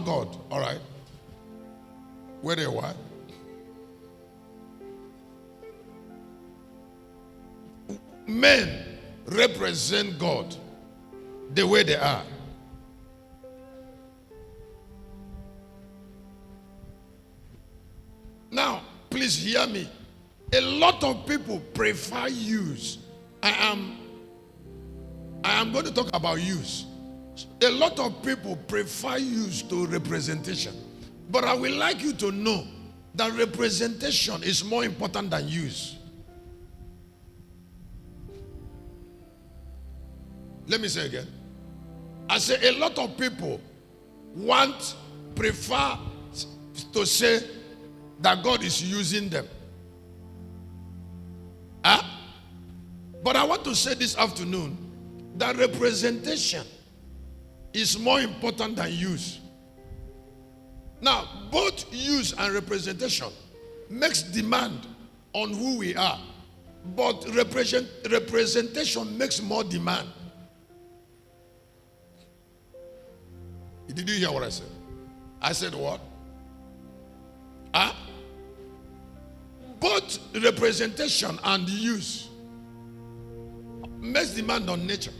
about God, all right? Where they were. Men represent God the way they are. Now, please hear me. A lot of people prefer use. I am going to talk about use. A lot of people prefer use to representation. But I would like you to know that representation is more important than use. Let me say again. I say a lot of people prefer to say that God is using them. But I want to say this afternoon that representation is more important than use. Now, both use and representation makes demand on who we are. But representation makes more demand. Did you hear what I said? I said what? Both representation and use makes demand on nature.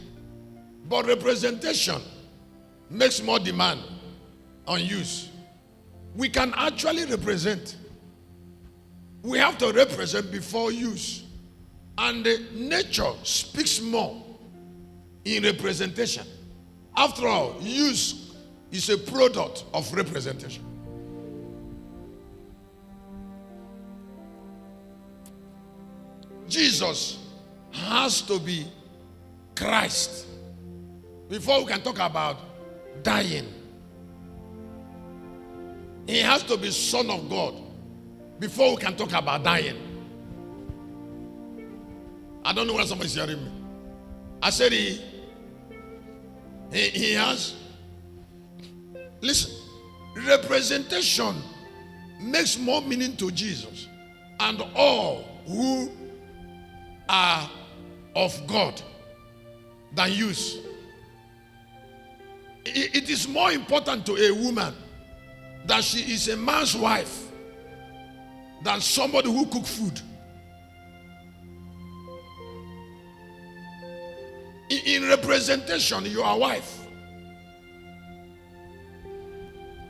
But representation makes more demand on use. We can actually represent. We have to represent before use. And nature speaks more in representation. After all, use is a product of representation. Jesus has to be Christ before we can talk about dying. He has to be Son of God before we can talk about dying. I don't know whether somebody's hearing me. I said he has. Listen, representation makes more meaning to Jesus and all who are of God than use. It is more important to a woman that she is a man's wife than somebody who cooks food. In representation, you are a wife.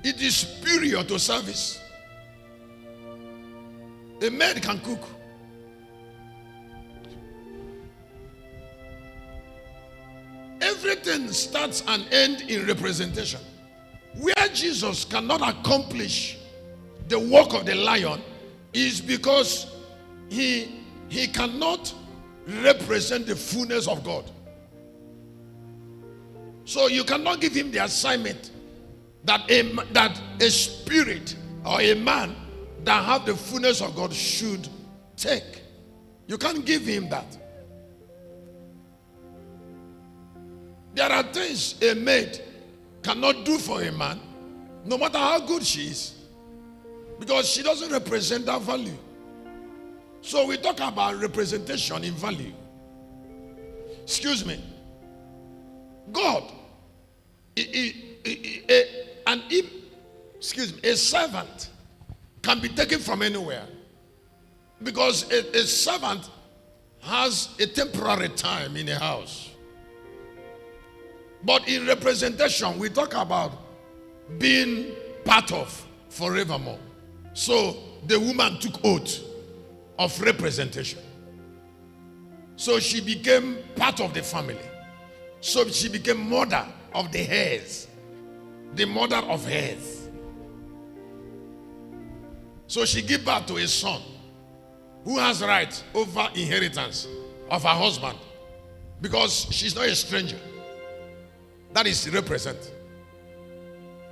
It is superior to service. A man can cook. Everything starts and ends in representation. Where Jesus cannot accomplish the work of the lion is because he cannot represent the fullness of God. So you cannot give him the assignment that a spirit or a man that have the fullness of God should take. You can't give him that. There are things a maid cannot do for a man, no matter how good she is, because she doesn't represent that value. So we talk about representation in value. Excuse me. God, a servant can be taken from anywhere, because a servant has a temporary time in a house. But in representation, we talk about being part of forevermore. So the woman took oath of representation. So she became part of the family. So she became mother of the heirs. The mother of heirs. So she gave birth to a son who has rights over inheritance of her husband, because she's not a stranger. That is represent.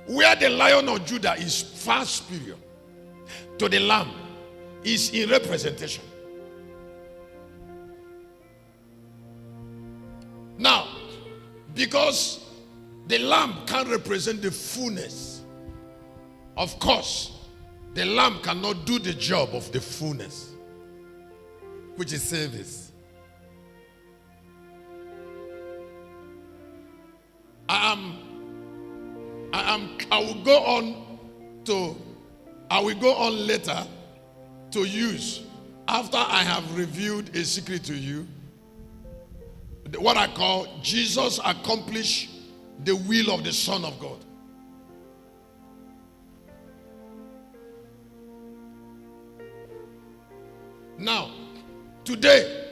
Where the Lion of Judah is far superior to the Lamb is in representation. Now, because the Lamb can represent the fullness, of course, the Lamb cannot do the job of the fullness, which is service. I will go on later to use, after I have revealed a secret to you, what I call Jesus accomplished the will of the Son of God. Now, today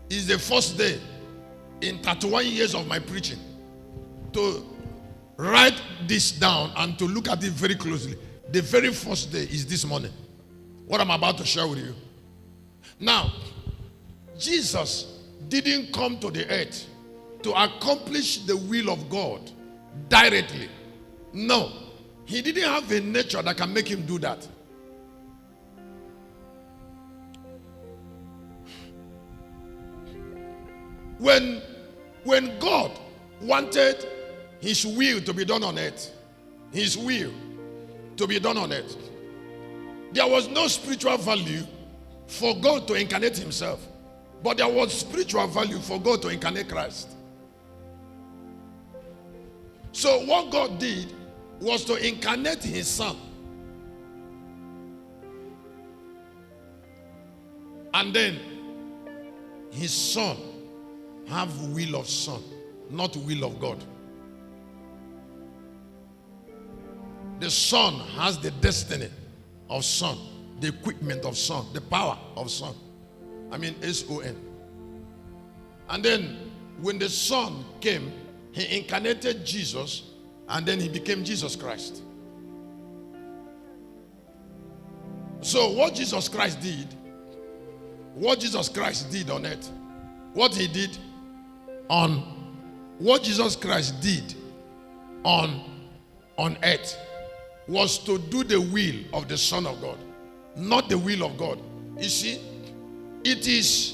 is the first day in 31 years of my preaching to write this down and to look at it very closely. The very first day is this morning. What I'm about to share with you. Now, Jesus didn't come to the earth to accomplish the will of God directly. No. He didn't have a nature that can make him do that. When God wanted his will to be done on earth, his will to be done on earth, there was no spiritual value for God to incarnate himself, but there was spiritual value for God to incarnate Christ. So what God did was to incarnate his Son, and then his Son have will of Son, not will of God. The Son has the destiny of Son, the equipment of Son, the power of Son. I mean S-O-N. And then when the Son came, he incarnated Jesus, and then he became Jesus Christ. So what Jesus Christ did on earth, what Jesus Christ did on earth was to do the will of the Son of God, not the will of God. You see, it is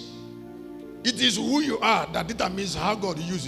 who you are that determines how God uses